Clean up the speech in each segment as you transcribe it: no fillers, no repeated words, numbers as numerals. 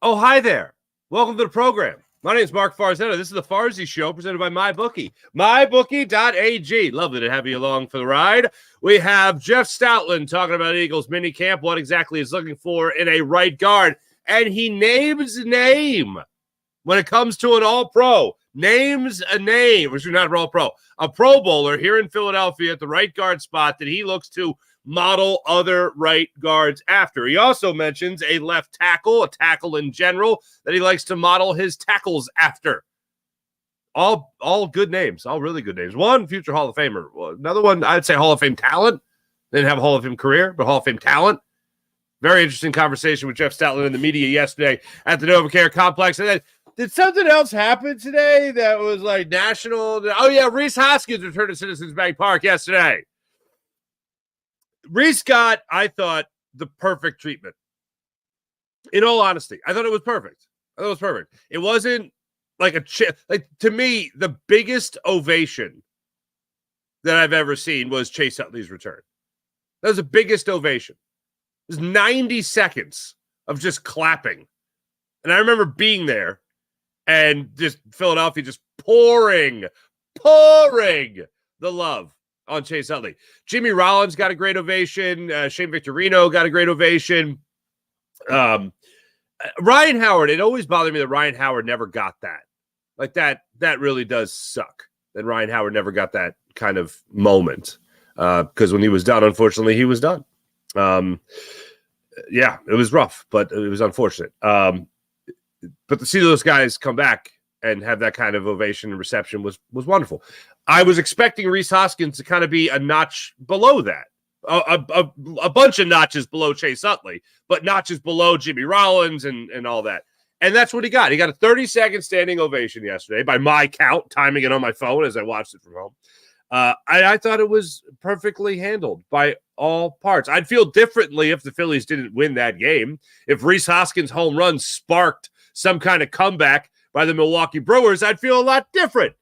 Oh, hi there. Welcome to the program. My name is Mark Farzetta. This is the Farzy Show presented by MyBookie. MyBookie.ag. Lovely to have you along for the ride. We have Jeff Stoutland talking about Eagles minicamp, what exactly he's looking for in a right guard. And he names a name when it comes to an all-pro. Names a name, which is not an all-pro. A Pro Bowler here in Philadelphia at the right guard spot that he looks to model other right guards after. He also mentions a left tackle, a tackle in general, that he likes to model his tackles after. All good names, all really good names. One, future Hall of Famer. Another one, I'd say Hall of Fame talent. Didn't have a Hall of Fame career, but Hall of Fame talent. Very interesting conversation with Jeff Stoutland in the media yesterday at the NovaCare Complex. And then, did something else happen today that was like national? Oh, yeah, Rhys Hoskins returned to Citizens Bank Park yesterday. Rhys got, I thought, the perfect treatment. In all honesty, I thought it was perfect. It wasn't like to me, the biggest ovation that I've ever seen was Chase Utley's return. That was the biggest ovation. It was 90 seconds of just clapping. And I remember being there and just Philadelphia just pouring the love on Chase Utley. Jimmy Rollins got a great ovation. Shane Victorino got a great ovation. Ryan Howard, it always bothered me that Ryan Howard never got that. Like that really does suck that Ryan Howard never got that kind of moment. Because when he was done, unfortunately, he was done. Yeah, it was rough, but it was unfortunate. But to see those guys come back and have that kind of ovation and reception was wonderful. I was expecting Rhys Hoskins to kind of be a notch below that, a bunch of notches below Chase Utley, but notches below Jimmy Rollins and all that. And that's what he got. He got a 30-second standing ovation yesterday by my count, timing it on my phone as I watched it from home. I thought it was perfectly handled by all parts. I'd feel differently if the Phillies didn't win that game. If Rhys Hoskins' home run sparked some kind of comeback by the Milwaukee Brewers, I'd feel a lot different.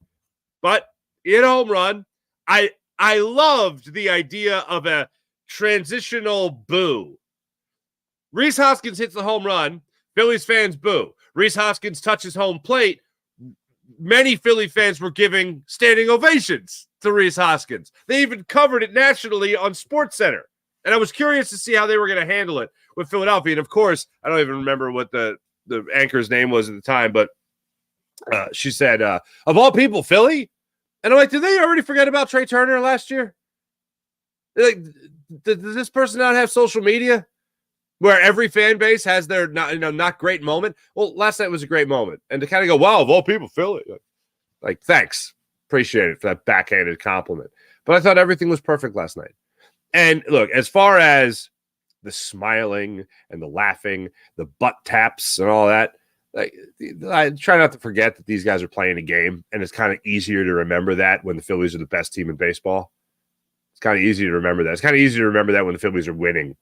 But in home run, I loved the idea of a transitional boo. Rhys Hoskins hits the home run. Phillies fans boo. Rhys Hoskins touches home plate. Many Philly fans were giving standing ovations to Rhys Hoskins. They even covered it nationally on SportsCenter. And I was curious to see how they were going to handle it with Philadelphia. And, of course, I don't even remember what the anchor's name was at the time, but she said, of all people, Philly? And I'm like, did they already forget about Trey Turner last year? Like, does this person not have social media where every fan base has their not great moment? Well, last night was a great moment. And to kind of go, wow, of all people, Philly. Like, thanks. Appreciate it for that backhanded compliment. But I thought everything was perfect last night. And look, as far as the smiling and the laughing, the butt taps and all that, like, I try not to forget that these guys are playing a game, and it's kind of easier to remember that when the Phillies are the best team in baseball. It's kind of easy to remember that. It's kind of easy to remember that when the Phillies are winning.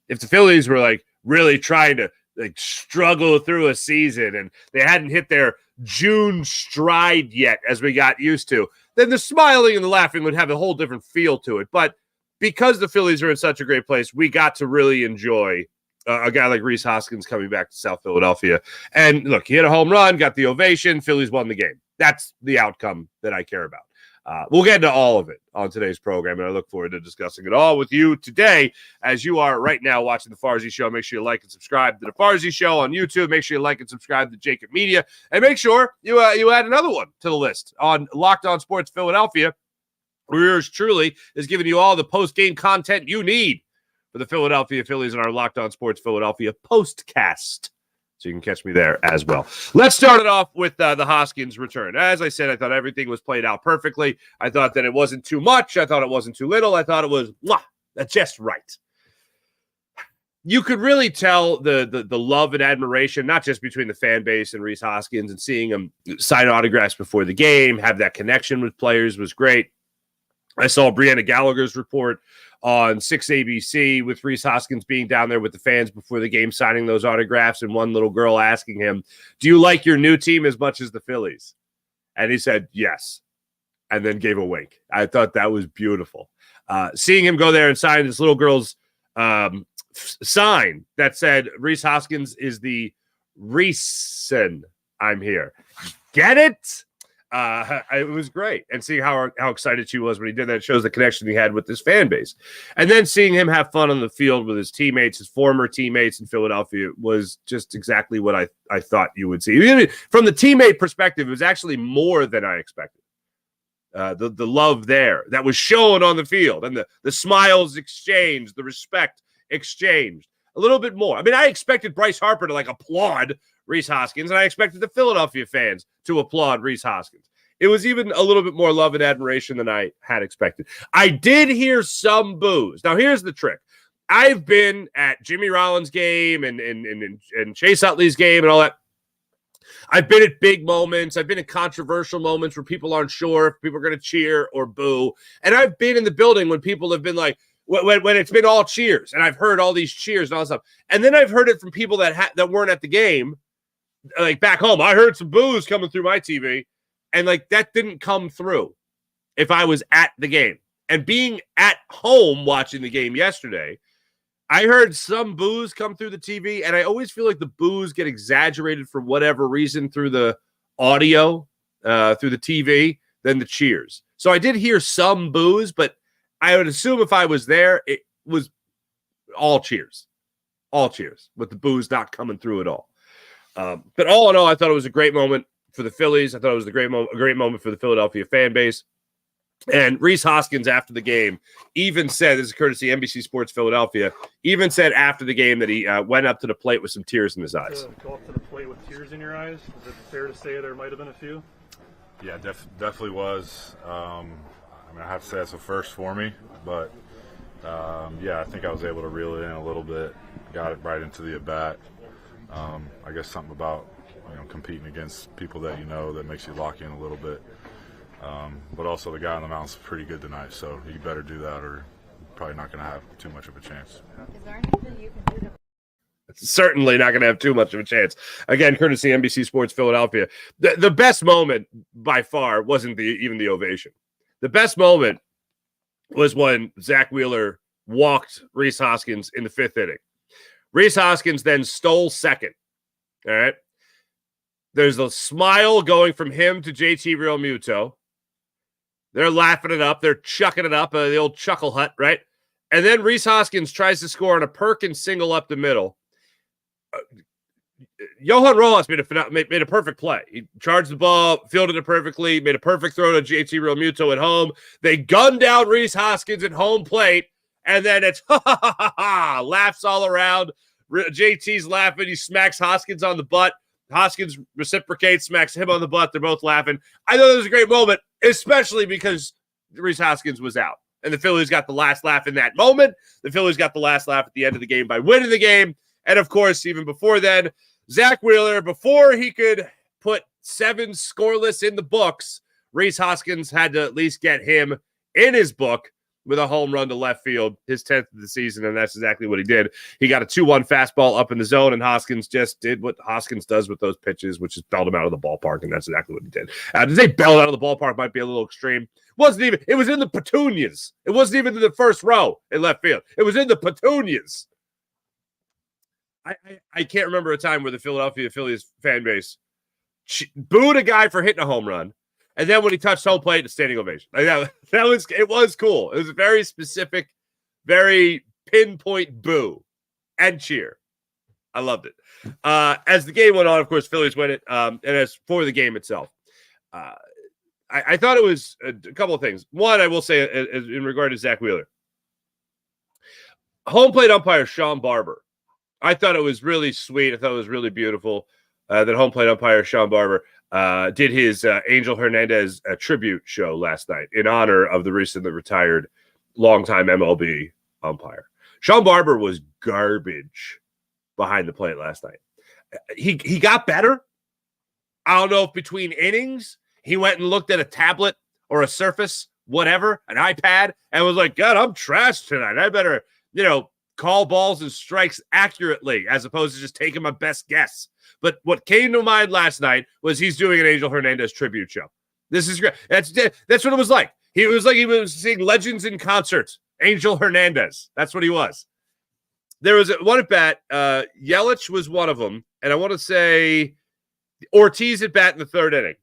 If the Phillies were like really trying to like struggle through a season and they hadn't hit their June stride yet, as we got used to, then the smiling and the laughing would have a whole different feel to it. But because the Phillies are in such a great place, we got to really enjoy a guy like Rhys Hoskins coming back to South Philadelphia. And look, he hit a home run, got the ovation, Phillies won the game. That's the outcome that I care about. We'll get into all of it on today's program, and I look forward to discussing it all with you today. As you are right now watching the Farzy Show, make sure you like and subscribe to the Farzy Show on YouTube. Make sure you like and subscribe to Jacob Media, and make sure you add another one to the list on Locked On Sports Philadelphia, where yours truly is giving you all the post-game content you need for the Philadelphia Phillies and our Locked On Sports Philadelphia postcast. So you can catch me there as well. Let's start it off with the Hoskins return. As I said, I thought everything was played out perfectly. I thought that it wasn't too much. I thought it wasn't too little. I thought it was just right. You could really tell the love and admiration, not just between the fan base and Rhys Hoskins, and seeing him sign autographs before the game, have that connection with players was great. I saw Brianna Gallagher's report on 6 ABC with Rhys Hoskins being down there with the fans before the game, signing those autographs, and one little girl asking him, do you like your new team as much as the Phillies? And he said, yes, and then gave a wink. I thought that was beautiful. Seeing him go there and sign this little girl's sign that said Rhys Hoskins is the Reason I'm here. Get it? It was great. And seeing how excited she was when he did that shows the connection he had with this fan base. And then seeing him have fun on the field with his teammates, his former teammates in Philadelphia, was just exactly what I thought you would see. From the teammate perspective, it was actually more than I expected. The love there that was shown on the field, and the smiles exchanged, the respect exchanged a little bit more. I mean, I expected Bryce Harper to applaud Rhys Hoskins, and I expected the Philadelphia fans to applaud Rhys Hoskins. It was even a little bit more love and admiration than I had expected. I did hear some boos. Now, here's the trick. I've been at Jimmy Rollins' game and Chase Utley's game and all that. I've been at big moments. I've been at controversial moments where people aren't sure if people are going to cheer or boo. And I've been in the building when people have been like, when it's been all cheers, and I've heard all these cheers and all that stuff. And then I've heard it from people that weren't at the game, like back home. I heard some boos coming through my TV, and that didn't come through if I was at the game. And being at home watching the game yesterday, I heard some boos come through the TV, and I always feel like the boos get exaggerated for whatever reason through the audio, through the TV, than the cheers. So I did hear some boos, but I would assume if I was there, it was all cheers, with the boos not coming through at all. But all in all, I thought it was a great moment for the Phillies. I thought it was a great moment for the Philadelphia fan base. And Rhys Hoskins, after the game, even said, this is courtesy NBC Sports Philadelphia, even said after the game that he went up to the plate with some tears in his eyes. Go up to the plate with tears in your eyes? Is it fair to say there might have been a few? Yeah, definitely was. I have to say that's a first for me, but I think I was able to reel it in a little bit, got it right into the at-bat. I guess something about competing against people that that makes you lock in a little bit. But also the guy on the mound's pretty good tonight, so you better do that or you're probably not going to have too much of a chance. Is there anything you can do to Certainly not going to have too much of a chance. Again, courtesy NBC Sports Philadelphia. The best moment by far wasn't even the ovation. The best moment was when Zach Wheeler walked Rhys Hoskins in the fifth inning. Rhys Hoskins then stole second. All right. There's a smile going from him to JT Realmuto. They're laughing it up. They're chucking it up, the old chuckle hut, right? And then Rhys Hoskins tries to score on a Perkins single up the middle. Johan Rojas made a perfect play. He charged the ball, fielded it perfectly, made a perfect throw to JT Realmuto at home. They gunned down Rhys Hoskins at home plate, and then it's laughs all around. JT's laughing. He smacks Hoskins on the butt. Hoskins reciprocates, smacks him on the butt. They're both laughing. I thought it was a great moment, especially because Rhys Hoskins was out. And the Phillies got the last laugh in that moment. The Phillies got the last laugh at the end of the game by winning the game. And, of course, even before then, Zach Wheeler, before he could put 7 scoreless in the books, Rhys Hoskins had to at least get him in his book with a home run to left field, his 10th of the season, and that's exactly what he did. He got a 2-1 fastball up in the zone, and Hoskins just did what Hoskins does with those pitches, which is belt him out of the ballpark, and that's exactly what he did. To say belt out of the ballpark might be a little extreme. It was in the petunias. It wasn't even in the first row in left field. It was in the petunias. I can't remember a time where the Philadelphia Phillies fan base booed a guy for hitting a home run, and then when he touched home plate, a standing ovation. It was cool. It was a very specific, very pinpoint boo and cheer. I loved it. As the game went on, of course, Phillies win it. And as for the game itself, I thought it was a couple of things. One, I will say, in regard to Zach Wheeler, home plate umpire Sean Barber. I thought it was really sweet. I thought it was really beautiful that home plate umpire Sean Barber did his Angel Hernandez tribute show last night in honor of the recently retired longtime MLB umpire. Sean Barber was garbage behind the plate last night. He got better. I don't know if between innings he went and looked at a tablet or a Surface, whatever, an iPad, and was like, God, I'm trash tonight. I better, call balls and strikes accurately as opposed to just taking my best guess. But what came to mind last night was he's doing an Angel Hernandez tribute show. This is great. That's what it was like. He was seeing legends in concert. Angel Hernandez. That's what he was. There was one at bat. Yelich was one of them. and I want to say Ortiz at bat in the third inning.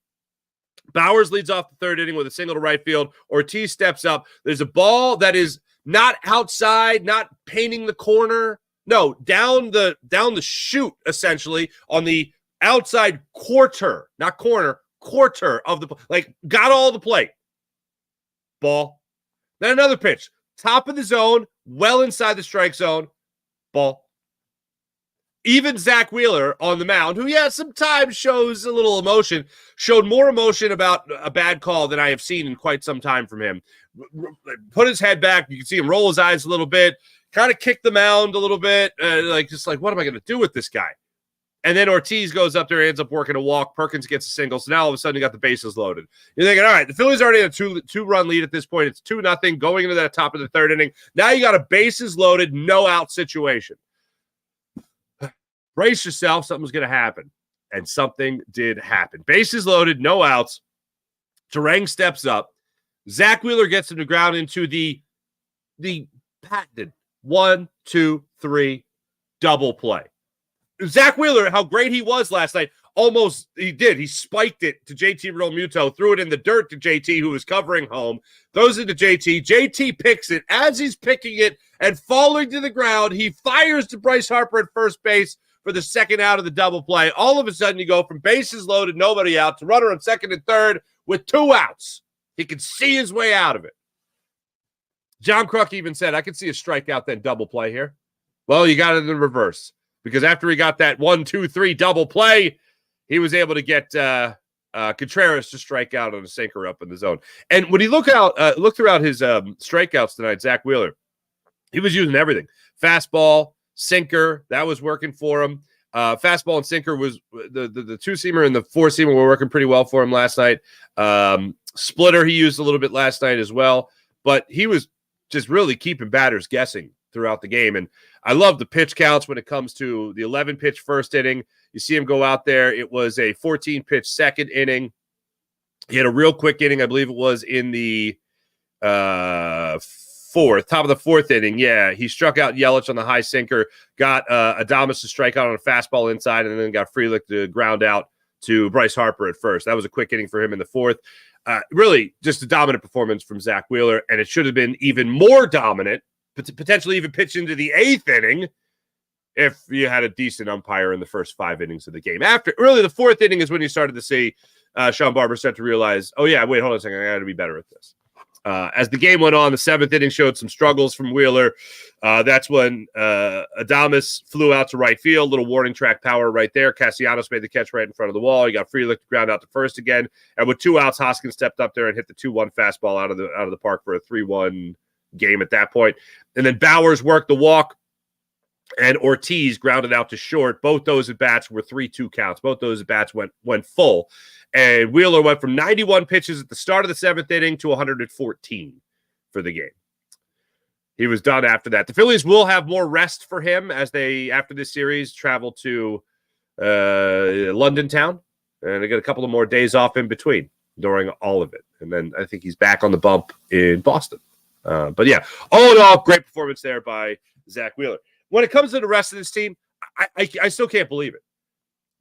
Bowers leads off the third inning with a single to right field. Ortiz steps up. There's a ball that is not outside, not painting the corner. No, down the chute, essentially, on the outside quarter, not corner, quarter of the, like, got all the plate. Ball. Then another pitch. Top of the zone, well inside the strike zone. Ball. Even Zach Wheeler on the mound, who, sometimes shows a little emotion, showed more emotion about a bad call than I have seen in quite some time from him. Put his head back. You can see him roll his eyes a little bit, kind of kick the mound a little bit, just like, what am I going to do with this guy? And then Ortiz goes up there, ends up working a walk. Perkins gets a single. So now all of a sudden you got the bases loaded. You're thinking, all right, the Phillies are already in a two-run lead at this point. It's 2-0 going into that top of the third inning. Now you got a bases loaded, no out situation. Brace yourself, something's going to happen. And something did happen. Bases loaded, no outs. Terang steps up. Zach Wheeler gets him to ground into the patented 1-2-3 double play. Zach Wheeler, how great he was last night, he spiked it to JT Realmuto, threw it in the dirt to JT, who was covering home, throws it to JT. JT picks it. As he's picking it and falling to the ground, he fires to Bryce Harper at first base for the second out of the double play. All of a sudden, you go from bases loaded, nobody out, to runner on second and third with 2 outs. He could see his way out of it. John Kruk even said, I could see a strikeout, then double play here. Well, you got it in the reverse, because after he got that 1-2-3 double play, he was able to get Contreras to strike out on a sinker up in the zone. And when he look throughout his strikeouts tonight, Zach Wheeler, he was using everything. Fastball, sinker, that was working for him. Fastball and sinker was the two-seamer and the four-seamer were working pretty well for him last night. Splitter he used a little bit last night as well, but he was just really keeping batters guessing throughout the game. And I love the pitch counts when it comes to the 11-pitch first inning. You see him go out there. It was a 14-pitch second inning. He had a real quick inning. I believe it was in the top of the fourth inning. Yeah, he struck out Yelich on the high sinker, got Adames to strike out on a fastball inside, and then got Frelick to ground out to Bryce Harper at first. That was a quick inning for him in the fourth. Really just a dominant performance from Zach Wheeler, and it should have been even more dominant, potentially even pitch into the eighth inning if you had a decent umpire in the first 5 innings of the game. After really the fourth inning is when you started to see Sean Barber start to realize, oh yeah, wait, hold on a second, I got to be better at this. As the game went on, the 7th inning showed some struggles from Wheeler. That's when Adames flew out to right field, little warning track power right there. Castellanos made the catch right in front of the wall. He got Frelick to ground out to first again. And with 2 outs, Hoskins stepped up there and hit the 2-1 fastball out of the park for a 3-1 game at that point. And then Bowers worked the walk, and Ortiz grounded out to short. Both those at-bats were 3-2 counts. Both those at-bats went full. And Wheeler went from 91 pitches at the start of the 7th inning to 114 for the game. He was done after that. The Phillies will have more rest for him as they, after this series, travel to London town. And they get a couple of more days off in between during all of it. And then I think he's back on the bump in Boston. But yeah, all in all, great performance there by Zach Wheeler. When it comes to the rest of this team, I still can't believe it.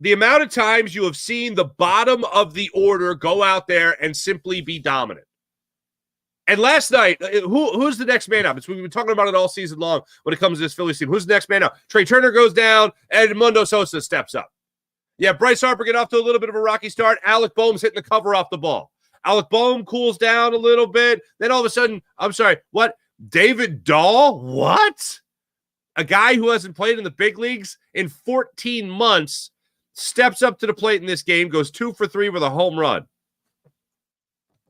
The amount of times you have seen the bottom of the order go out there and simply be dominant. And last night, who's the next man up? We've been talking about it all season long when it comes to this Phillies team. Who's the next man up? Trey Turner goes down, and Edmundo Sosa steps up. Yeah, Bryce Harper get off to a little bit of a rocky start. Alec Boehm's hitting the cover off the ball. Alec Boehm cools down a little bit. Then all of a sudden, I'm sorry, what? David Dahl? What? A guy who hasn't played in the big leagues in 14 months steps up to the plate in this game, goes 2 for 3 with a home run.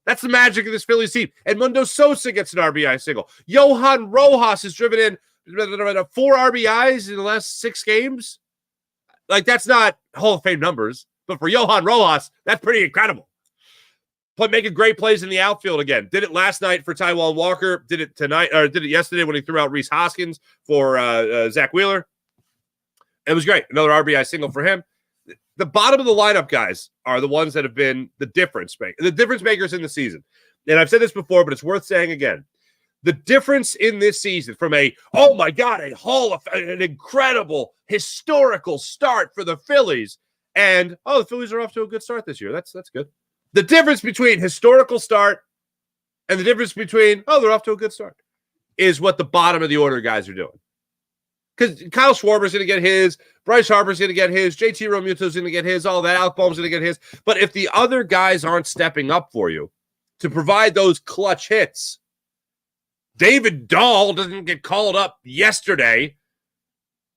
That's the magic of this Phillies team. Edmundo Sosa gets an RBI single. Johan Rojas has driven in 4 RBIs in the last 6 games. Like, that's not Hall of Fame numbers, but for Johan Rojas, that's pretty incredible. Making great plays in the outfield again. Did it last night for Taijuan Walker. Did it tonight, or did it yesterday when he threw out Rhys Hoskins for Zach Wheeler. It was great. Another RBI single for him. The bottom of the lineup guys are the ones that have been the difference makers in the season. And I've said this before, but it's worth saying again. The difference in this season from oh my God, an incredible historical start for the Phillies, and the Phillies are off to a good start this year. That's good. The difference between historical start and the difference between they're off to a good start is what the bottom of the order guys are doing. Because Kyle Schwarber's going to get his, Bryce Harper's going to get his, JT Realmuto's going to get his, all that. Alec Boehm's going to get his. But if the other guys aren't stepping up for you to provide those clutch hits, David Dahl doesn't get called up yesterday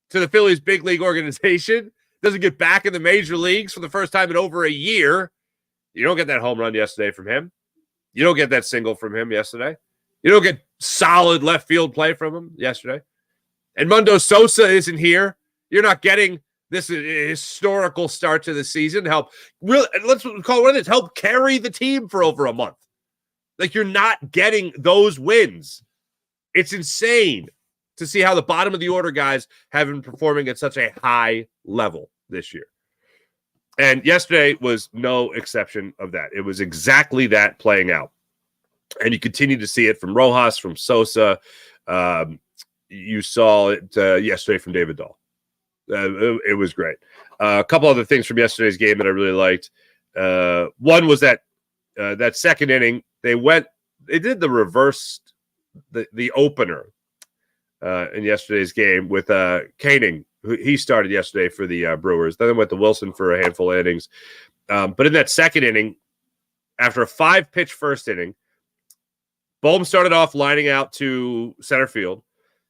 to the Phillies big league organization, doesn't get back in the major leagues for the first time in over a year. You don't get that home run yesterday from him. You don't get that single from him yesterday. You don't get solid left field play from him yesterday. And Mundo Sosa isn't here. You're not getting this historical start to the season. Help carry the team for over a month. Like, you're not getting those wins. It's insane to see how the bottom of the order guys have been performing at such a high level this year. And yesterday was no exception of that. It was exactly that playing out. And you continue to see it from Rojas, from Sosa. You saw it yesterday from David Dahl. It was great. A couple other things from yesterday's game that I really liked. One was that second inning, they did the reverse, the opener in yesterday's game with Koenig. He started yesterday for the Brewers. Then they went to Wilson for a handful of innings. But in that second inning, after a 5-pitch first inning, Boehm started off lining out to center field.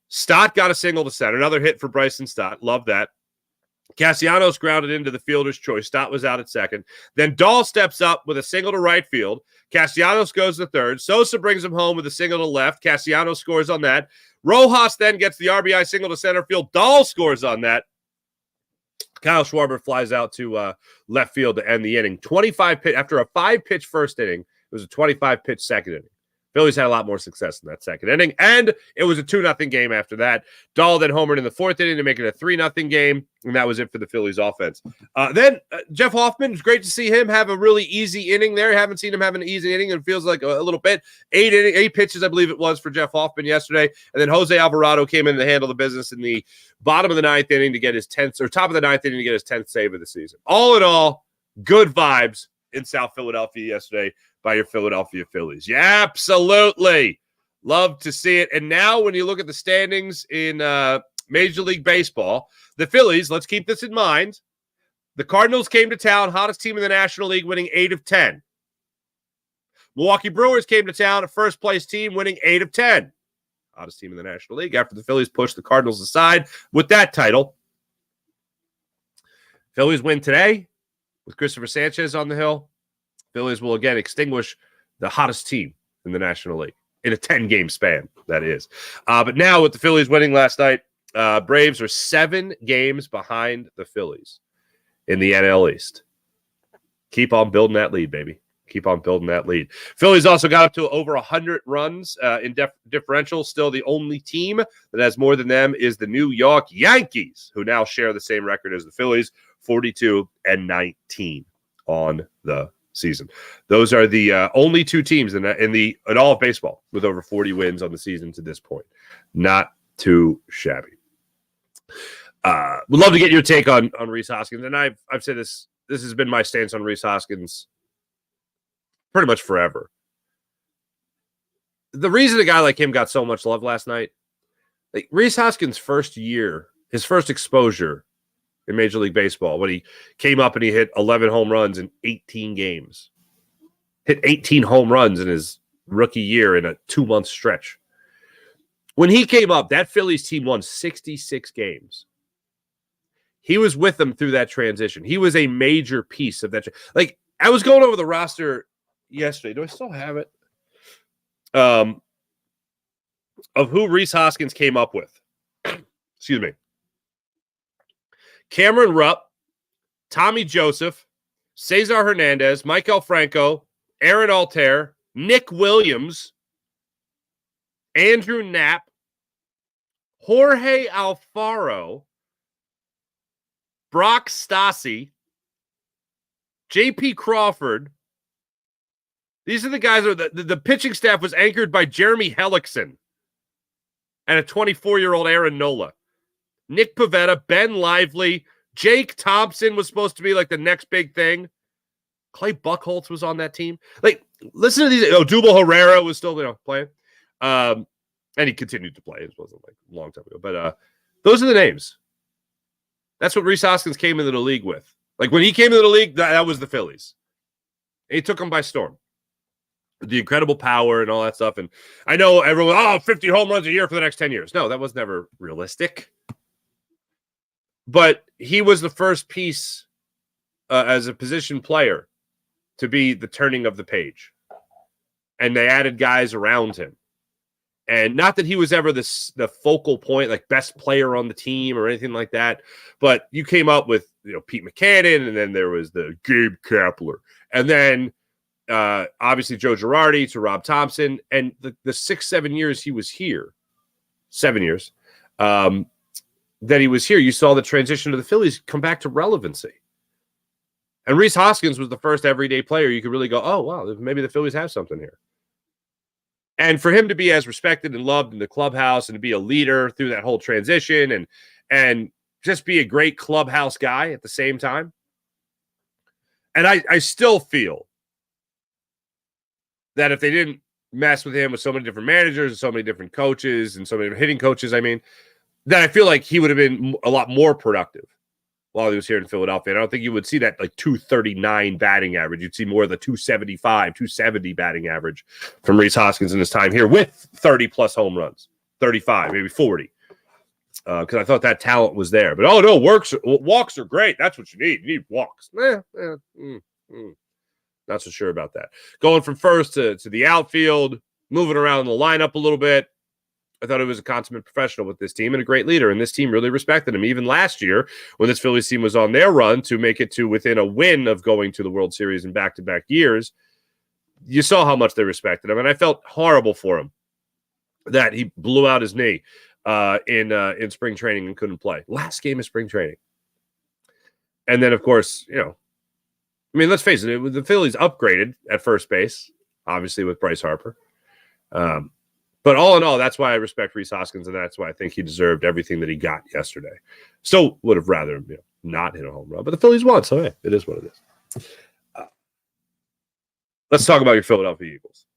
Stott got a single to center. Another hit for Bryson Stott. Love that. Castellanos grounded into the fielder's choice. Stott was out at second. Then Dahl steps up with a single to right field. Castellanos goes to third. Sosa brings him home with a single to left. Castellanos scores on that. Rojas then gets the RBI single to center field. Dahl scores on that. Kyle Schwarber flies out to left field to end the inning. 25 pitch after a 5-pitch first inning. It was a 25-pitch second inning. Phillies had a lot more success in that second inning, and it was a 2-0 game after that. Dahl then homered in the fourth inning to make it a 3-0 game, and that was it for the Phillies offense. Then Jeff Hoffman, it was great to see him have a really easy inning there. Haven't seen him have an easy inning, and it feels like a little bit. 8 pitches, I believe it was, for Jeff Hoffman yesterday, and then Jose Alvarado came in to handle the business in the bottom of the ninth inning to get his 10th, or top of the ninth inning to get his 10th save of the season. All in all, good vibes in South Philadelphia yesterday by your Philadelphia Phillies. Yeah, absolutely. Love to see it. And now when you look at the standings in Major League Baseball, the Phillies, let's keep this in mind. The Cardinals came to town, hottest team in the National League, winning 8 of 10. Milwaukee Brewers came to town, a first-place team, winning 8 of 10. Hottest team in the National League after the Phillies pushed the Cardinals aside with that title. Phillies win today with Christopher Sanchez on the hill. Phillies will again extinguish the hottest team in the National League in a 10-game span, that is. But now with the Phillies winning last night, Braves are 7 games behind the Phillies in the NL East. Keep on building that lead, baby. Keep on building that lead. Phillies also got up to over 100 runs in differential. Still the only team that has more than them is the New York Yankees, who now share the same record as the Phillies, 42-19 on the season. Those are the only 2 teams in all of baseball with over 40 wins on the season to this point. Not too shabby. Would love to get your take on Rhys Hoskins, and I've said this has been my stance on Rhys Hoskins pretty much forever. The reason a guy like him got so much love last night, like Rhys Hoskins' first year, his first exposure in Major League Baseball, when he came up and he hit 11 home runs in 18 games. Hit 18 home runs in his rookie year in a 2-month stretch. When he came up, that Phillies team won 66 games. He was with them through that transition. He was a major piece of that. Like, I was going over the roster yesterday. Do I still have it? Of who Rhys Hoskins came up with. Excuse me. Cameron Rupp, Tommy Joseph, Cesar Hernandez, Michael Franco, Aaron Altair, Nick Williams, Andrew Knapp, Jorge Alfaro, Brock Stassi, J.P. Crawford. These are the guys. The pitching staff was anchored by Jeremy Hellickson, and a 24-year-old Aaron Nola. Nick Pivetta, Ben Lively, Jake Thompson was supposed to be like the next big thing. Clay Buchholz was on that team. Like, listen to these. Odubel Herrera was still, playing. And he continued to play. It wasn't like a long time ago. But those are the names. That's what Rhys Hoskins came into the league with. Like, when he came into the league, that was the Phillies. He took them by storm. The incredible power and all that stuff. And I know everyone, 50 home runs a year for the next 10 years. No, that was never realistic. But he was the first piece as a position player to be the turning of the page. And they added guys around him. And not that he was ever the focal point, like best player on the team or anything like that. But you came up with Pete McCannon, and then there was the Gabe Kapler. And then obviously Joe Girardi to Rob Thompson. And the 6-7 years he was here, 7 years, that he was here, you saw the transition to the Phillies come back to relevancy. And Rhys Hoskins was the first everyday player you could really go, oh, wow, maybe the Phillies have something here. And for him to be as respected and loved in the clubhouse and to be a leader through that whole transition and just be a great clubhouse guy at the same time. And I still feel that if they didn't mess with him with so many different managers and so many different coaches and so many hitting coaches, that I feel like he would have been a lot more productive while he was here in Philadelphia. And I don't think you would see that like 239 batting average. You'd see more of the 275, 270 batting average from Rhys Hoskins in his time here with 30-plus home runs, 35, maybe 40. Because I thought that talent was there. But, no, walks are great. That's what you need. You need walks. Not so sure about that. Going from first to the outfield, moving around the lineup a little bit. I thought he was a consummate professional with this team and a great leader, and this team really respected him. Even last year, when this Phillies team was on their run to make it to within a win of going to the World Series in back-to-back years, you saw how much they respected him, and I felt horrible for him that he blew out his knee in spring training and couldn't play. Last game of spring training. And then, of course, let's face it, the Phillies upgraded at first base, obviously with Bryce Harper. But all in all, that's why I respect Rhys Hoskins, and that's why I think he deserved everything that he got yesterday. Still would have rather not hit a home run, but the Phillies won, so hey, it is what it is. Let's talk about your Philadelphia Eagles.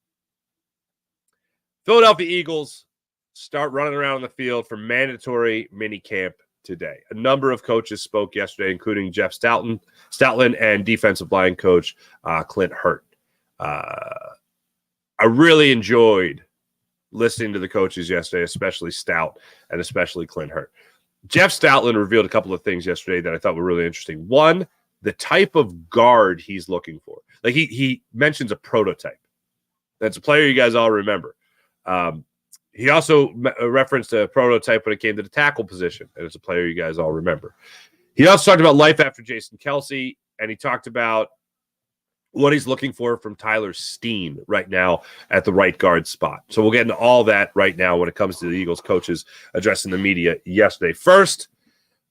Philadelphia Eagles start running around on the field for mandatory minicamp today. A number of coaches spoke yesterday, including Jeff Stoutland and defensive line coach Clint Hurt. I really enjoyed listening to the coaches yesterday, especially Stout and especially Clint Hurt. Jeff Stoutland revealed a couple of things yesterday that I thought were really interesting. One, the type of guard he's looking for. Like he mentions a prototype. That's a player you guys all remember. He also referenced a prototype when it came to the tackle position, and it's a player you guys all remember. He also talked about life after Jason Kelsey, and he talked about what he's looking for from Tyler Steen right now at the right guard spot. So we'll get into all that right now when it comes to the Eagles coaches addressing the media yesterday. First,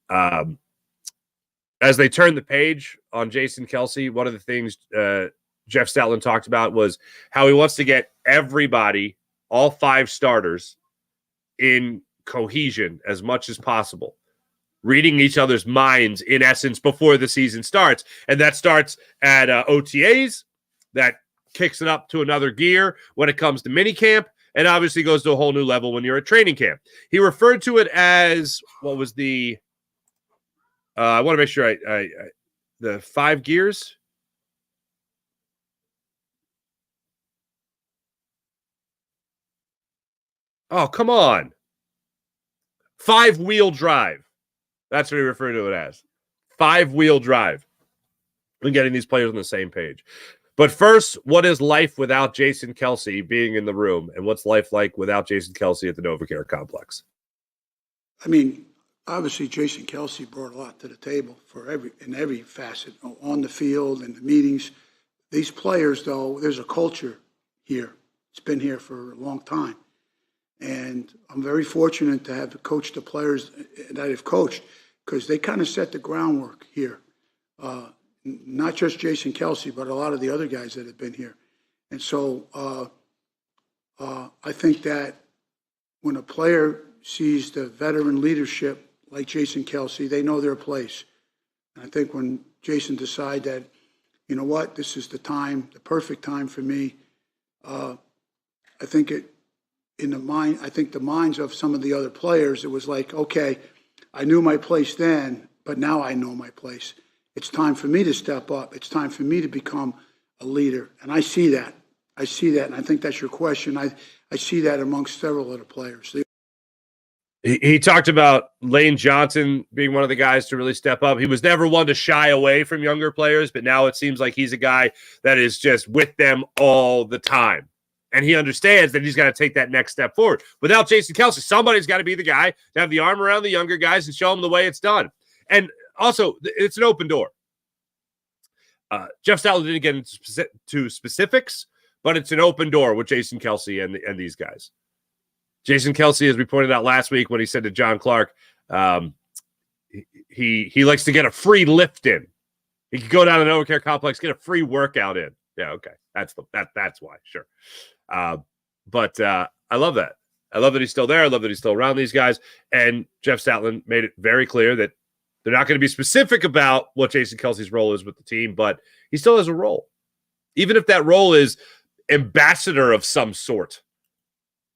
as they turned the page on Jason Kelsey, one of the things Jeff Stoutland talked about was how he wants to get everybody, all 5 starters, in cohesion as much as possible. Reading each other's minds, in essence, before the season starts. And that starts at OTAs. That kicks it up to another gear when it comes to minicamp, and obviously goes to a whole new level when you're at training camp. He referred to it as, what was the I want to make sure the 5 gears. Oh, come on. 5-wheel drive. That's what he referred to it as. 5-wheel drive. And getting these players on the same page. But first, what is life without Jason Kelsey being in the room? And what's life like without Jason Kelsey at the NovaCare complex? Obviously, Jason Kelsey brought a lot to the table in every facet, on the field and the meetings. These players, though, there's a culture here. It's been here for a long time. And I'm very fortunate to have coached the players that I've coached, because they kind of set the groundwork here. Not just Jason Kelsey, but a lot of the other guys that have been here. And so I think that when a player sees the veteran leadership like Jason Kelsey, they know their place. And I think when Jason decided that, you know what, this is the time, the perfect time for me, I think the minds of some of the other players, it was like, okay, I knew my place then, but now I know my place. It's time for me to step up. It's time for me to become a leader. And I see that. And I think that's your question. I see that amongst several of the players. He talked about Lane Johnson being one of the guys to really step up. He was never one to shy away from younger players, but now it seems like he's a guy that is just with them all the time. And he understands that he's got to take that next step forward. Without Jason Kelsey, somebody's got to be the guy to have the arm around the younger guys and show them the way it's done. And also, it's an open door. Jeff Stout didn't get into specifics, but it's an open door with Jason Kelsey and these guys. Jason Kelsey, as we pointed out last week when he said to John Clark, he likes to get a free lift in. He could go down to the Novacare Complex, get a free workout in. Yeah, okay. That's why, sure. But I love that. I love that he's still there. I love that he's still around these guys. And Jeff Stoutland made it very clear that they're not going to be specific about what Jason Kelsey's role is with the team, but he still has a role. Even if that role is ambassador of some sort.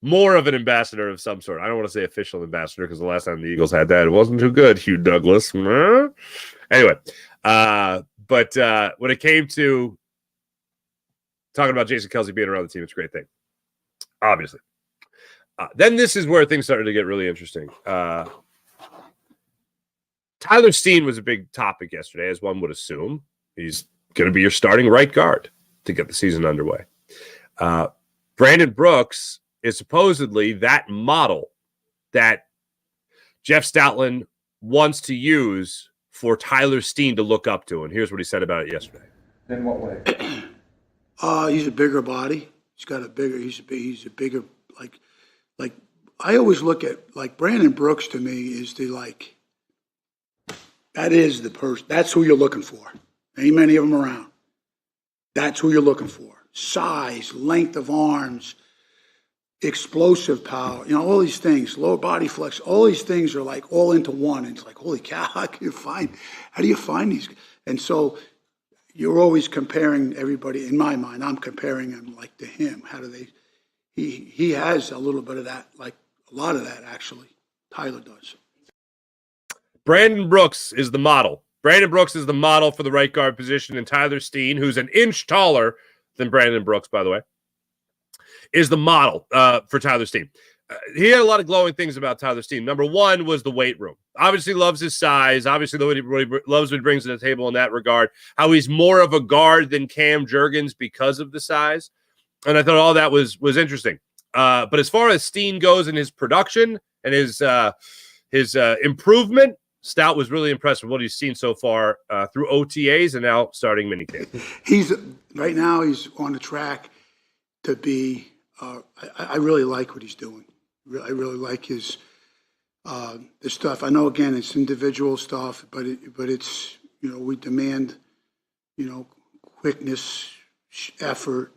More of an ambassador of some sort. I don't want to say official ambassador because the last time the Eagles had that, it wasn't too good, Hugh Douglas. Anyway, but when it came to talking about Jason Kelsey being around the team, it's a great thing, obviously. Then this is where things started to get really interesting. Tyler Steen was a big topic yesterday, as one would assume. He's going to be your starting right guard to get the season underway. Brandon Brooks is supposedly that model that Jeff Stoutland wants to use for Tyler Steen to look up to. And here's what he said about it yesterday. In what way? He's a bigger body. He's a bigger, like I always look at, like, Brandon Brooks to me is that is the person, that's who you're looking for. Ain't many of them around. That's who you're looking for. Size, length of arms, explosive power, all these things, lower body flex, all these things are like all into one. And it's like, holy cow, how do you find these? And so you're always comparing everybody. In my mind, I'm comparing them like to him. How do they, he has a little bit of that, like a lot of that actually. Tyler does. Brandon Brooks is the model. Brandon Brooks is the model for the right guard position, and Tyler Steen, who's an inch taller than Brandon Brooks, by the way, is the model for Tyler Steen. He had a lot of glowing things about Tyler Steen. Number one was the weight room. Obviously loves his size. Obviously loves what he brings to the table in that regard. How he's more of a guard than Cam Jurgens because of the size. And I thought all that was interesting. But as far as Steen goes in his production and his improvement, Stout was really impressed with what he's seen so far through OTAs and now starting minicamp. Right now he's on the track to be. I really like what he's doing. I really like his stuff. I know, again, it's individual stuff, but it's we demand quickness, effort,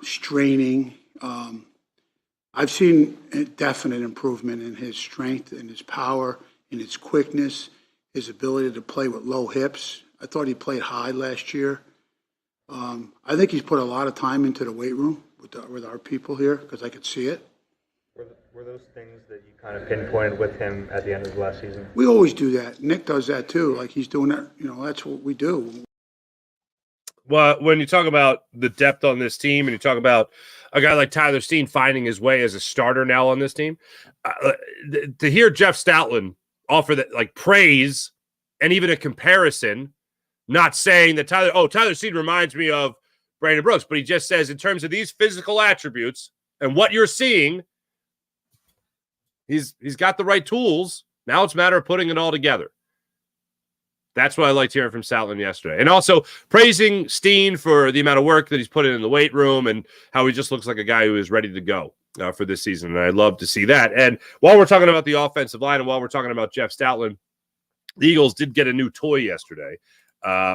straining. I've seen a definite improvement in his strength and his power, in his quickness, his ability to play with low hips. I thought he played high last year. I think he's put a lot of time into the weight room with our people here because I could see it. Were those things that you kind of pinpointed with him at the end of the last season? We always do that. Nick does that too. Like he's doing that. That's what we do. Well, when you talk about the depth on this team and you talk about a guy like Tyler Steen finding his way as a starter now on this team, to hear Jeff Stoutland offer that like praise and even a comparison, not saying that Tyler Steen reminds me of Brandon Brooks, but he just says in terms of these physical attributes and what you're seeing, he's got the right tools. Now it's a matter of putting it all together. That's what I liked hearing from Stoutland yesterday. And also praising Steen for the amount of work that he's put in the weight room and how he just looks like a guy who is ready to go for this season. And I'd love to see that. And while we're talking about the offensive line and while we're talking about Jeff Stoutland, the Eagles did get a new toy yesterday.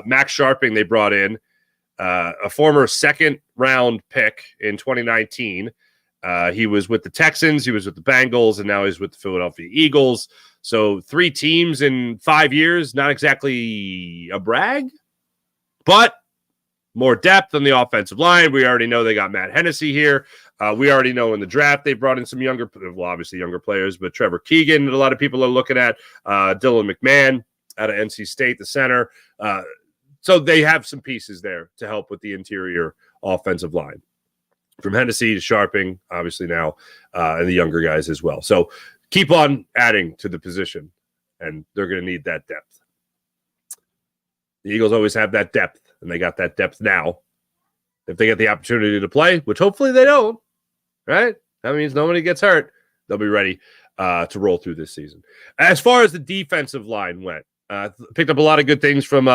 Max Sharping they brought in, a former second-round pick in 2019. He was with the Texans, he was with the Bengals, and now he's with the Philadelphia Eagles. So 3 teams in 5 years, not exactly a brag, but more depth on the offensive line. We already know they got Matt Hennessy here. We already know in the draft they brought in some obviously younger players, but Trevor Keegan, that a lot of people are looking at, Dylan McMahon out of NC State, the center. So they have some pieces there to help with the interior offensive line. From Hennessy to Sharping, obviously now, and the younger guys as well. So keep on adding to the position, and they're going to need that depth. The Eagles always have that depth, and they got that depth now. If they get the opportunity to play, which hopefully they don't, right? That means nobody gets hurt. They'll be ready to roll through this season. As far as the defensive line went, picked up a lot of good things from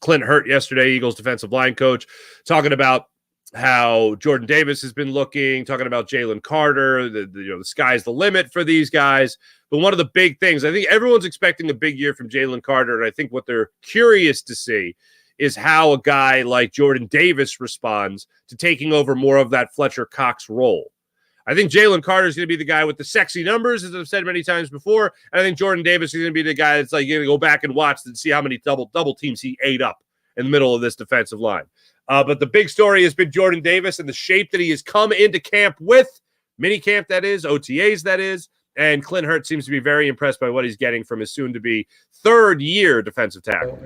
Clint Hurt yesterday, Eagles defensive line coach, talking about how Jordan Davis has been looking, talking about Jalen Carter, the sky's the limit for these guys. But one of the big things, I think everyone's expecting a big year from Jalen Carter, and I think what they're curious to see is how a guy like Jordan Davis responds to taking over more of that Fletcher Cox role. I think Jalen Carter is going to be the guy with the sexy numbers, as I've said many times before, and I think Jordan Davis is going to be the guy that's like going to go back and watch and see how many double teams he ate up in the middle of this defensive line. But the big story has been Jordan Davis and the shape that he has come into camp with, mini camp that is, OTAs that is, and Clint Hurt seems to be very impressed by what he's getting from his soon-to-be third-year defensive tackle.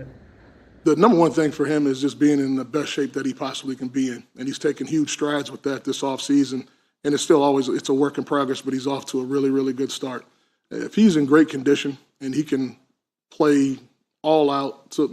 The number one thing for him is just being in the best shape that he possibly can be in, and he's taken huge strides with that this offseason, and it's still it's a work in progress, but he's off to a really, really good start. If he's in great condition and he can play all out to,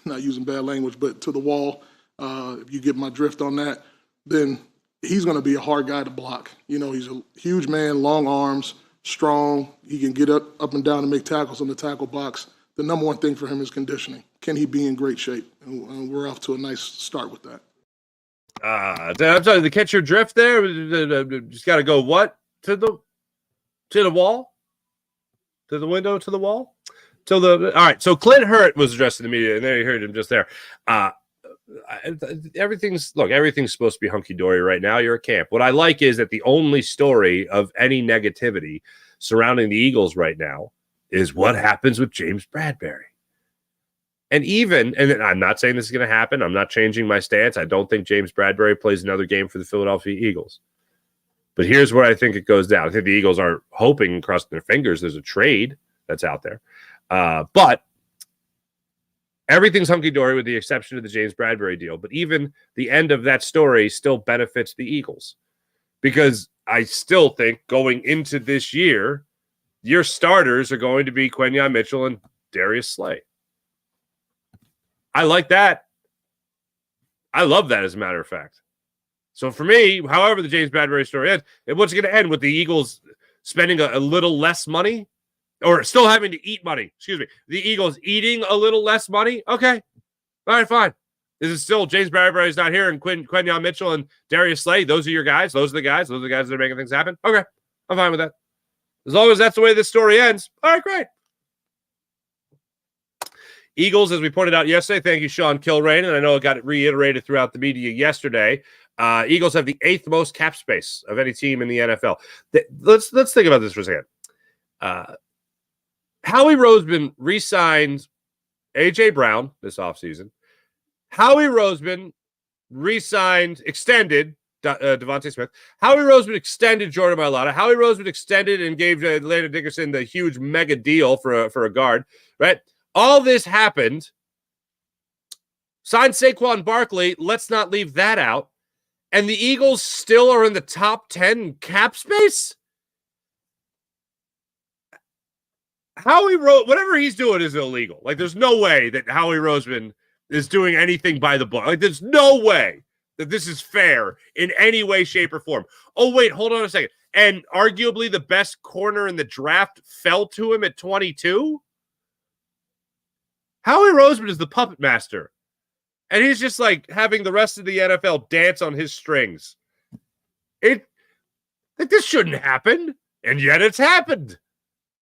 not using bad language, but to the wall, if you get my drift on that, then he's going to be a hard guy to block. He's a huge man, long arms, strong. He can get up and down and make tackles on the tackle box. The number one thing for him is conditioning. Can he be in great shape? And we're off to a nice start with that. I'm sorry, to catch your drift there, just got to go what? To the wall? To the window, to the wall? All right, so Clint Hurt was addressing the media, and there you heard him just there. Everything's supposed to be hunky-dory right now. You're at camp. What I like is that the only story of any negativity surrounding the Eagles right now is what happens with James Bradberry. And I'm not saying this is going to happen. I'm not changing my stance. I don't think James Bradberry plays another game for the Philadelphia Eagles. But here's where I think it goes down. I think the Eagles are hoping and crossing their fingers there's a trade that's out there. But everything's hunky-dory with the exception of the James Bradberry deal. But even the end of that story still benefits the Eagles. Because I still think going into this year, your starters are going to be Quentin Mitchell and Darius Slay. I like that. I love that, as a matter of fact. So for me, however the James Bradberry story ends, what's going to end with the Eagles spending a little less money? Or still having to eat money. Excuse me. The Eagles eating a little less money? Okay. All right, fine. Is it still James Bradberry's not here and Quentin Mitchell and Darius Slay? Those are your guys? Those are the guys? Those are the guys that are making things happen? Okay. I'm fine with that. As long as that's the way this story ends. All right, great. Eagles, as we pointed out yesterday, thank you, Sean Kilrain, and I know it got reiterated throughout the media yesterday. Eagles have the 8th most cap space of any team in the NFL. Let's think about this for a second. Howie Roseman re-signed A.J. Brown this offseason. Howie Roseman extended Devontae Smith. Howie Roseman extended Jordan Mailata. Howie Roseman extended and gave Landon Dickerson the huge mega deal for a guard, right? All this happened. Signed Saquon Barkley. Let's not leave that out. And the Eagles still are in the top 10 cap space? Whatever he's doing is illegal. Like, there's no way that Howie Roseman is doing anything by the book. Like, there's no way that this is fair in any way, shape, or form. Oh, wait, hold on a second. And arguably the best corner in the draft fell to him at 22? Howie Roseman is the puppet master. And he's just like having the rest of the NFL dance on his strings. This shouldn't happen. And yet it's happened.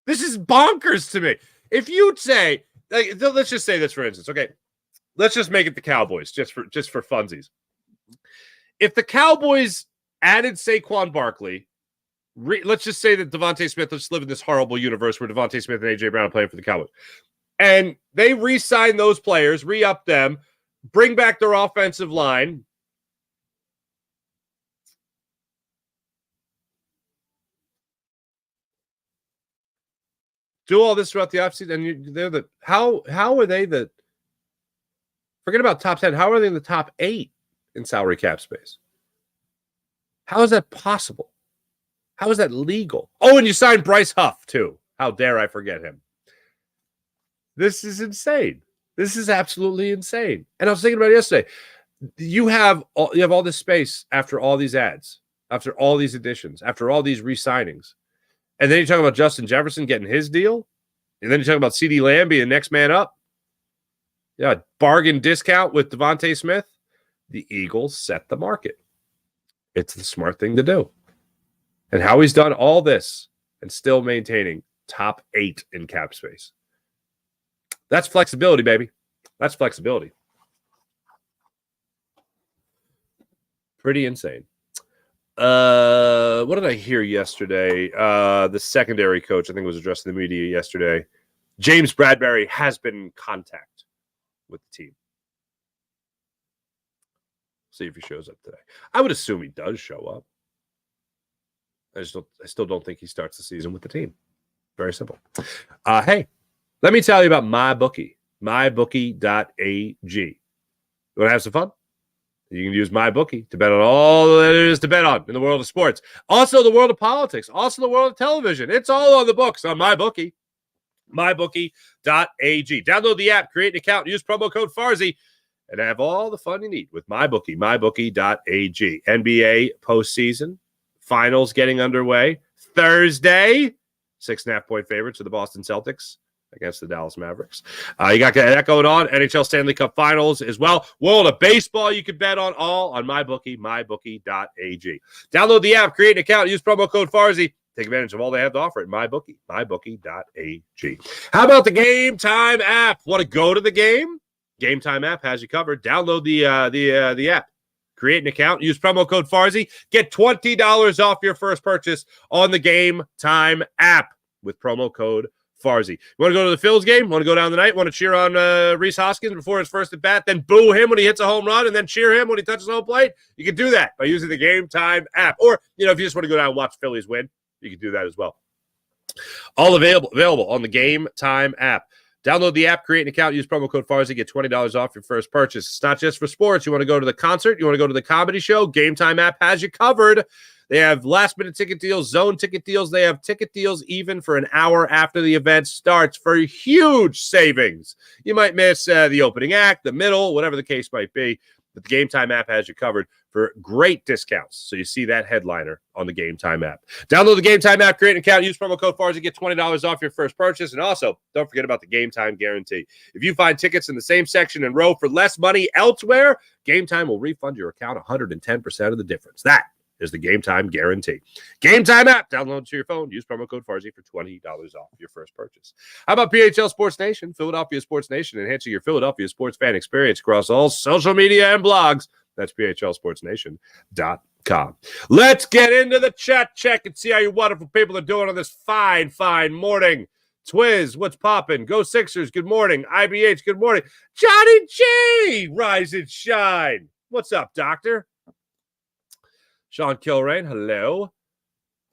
This is bonkers to me. If you'd say, let's just say this for instance, okay? Let's just make it the Cowboys, just for funsies. If the Cowboys added Saquon Barkley. Let's just say that Devontae Smith, let's live in this horrible universe where Devontae Smith and A.J. Brown are playing for the Cowboys. And they re-sign those players, re-up them, bring back their offensive line. Do all this throughout the offseason, and they're how are they forget about top 10, how are they in the top 8 in salary cap space? How is that possible? How is that legal? Oh, and you signed Bryce Huff, too. How dare I forget him? This is insane. This is absolutely insane. And I was thinking about it yesterday. You have all this space after all these ads, after all these additions, after all these re-signings. And then you're talking about Justin Jefferson getting his deal. And then you're talking about CeeDee Lamb being the next man up. Yeah, bargain discount with Devontae Smith. The Eagles set the market. It's the smart thing to do. And how he's done all this and still maintaining top 8 in cap space. That's flexibility, baby. That's flexibility. Pretty insane. What did I hear yesterday? The secondary coach, I think, was addressing the media yesterday. James Bradbury has been in contact with the team. See if he shows up today. I would assume he does show up. I still don't think he starts the season with the team. Very simple. Hey, let me tell you about MyBookie. MyBookie.ag. You want to have some fun? You can use MyBookie to bet on all that there is to bet on in the world of sports. Also the world of politics. Also the world of television. It's all on the books on MyBookie. MyBookie.ag. Download the app, create an account, use promo code Farzy, and have all the fun you need with MyBookie. MyBookie.ag. NBA postseason. Finals getting underway. Thursday. 6.5-point favorites to the Boston Celtics against the Dallas Mavericks. You got that going on. NHL Stanley Cup Finals as well. World of baseball you can bet on all on MyBookie, MyBookie.ag. Download the app, create an account, use promo code Farzy. Take advantage of all they have to offer at MyBookie, MyBookie.ag. How about the Gametime app? Want to go to the game? Gametime app has you covered. Download the app. Create an account, use promo code Farzy, get $20 off your first purchase on the Gametime app with promo code Farzy. You want to go to the Phillies game? Want to go down the night? Want to cheer on Rhys Hoskins before his first at bat? Then boo him when he hits a home run and then cheer him when he touches home plate? You can do that by using the Gametime app. Or, if you just want to go down and watch Phillies win, you can do that as well. All available on the Gametime app. Download the app, create an account, use promo code Farzy, get $20 off your first purchase. It's not just for sports. You want to go to the concert, you want to go to the comedy show, Gametime app has you covered. They have last-minute ticket deals, zone ticket deals. They have ticket deals even for an hour after the event starts for huge savings. You might miss the opening act, the middle, whatever the case might be. But the Gametime app has you covered for great discounts. So you see that headliner on the Gametime app. Download the Gametime app, create an account, use promo code Farzy, get $20 off your first purchase. And also, don't forget about the Gametime guarantee. If you find tickets in the same section and row for less money elsewhere, Gametime will refund your account 110% of the difference. That is the Gametime guarantee. Gametime app, download to your phone. Use promo code Farzy for $20 off your first purchase. How about PHL Sports Nation? Philadelphia Sports Nation, enhancing your Philadelphia sports fan experience across all social media and blogs. That's PHLSportsNation.com. Let's get into the chat check and see how you wonderful people are doing on this fine, fine morning. Twiz, what's popping? Go Sixers, good morning. IBH, good morning. Johnny G, rise and shine. What's up, doctor? Sean Kilrain, hello.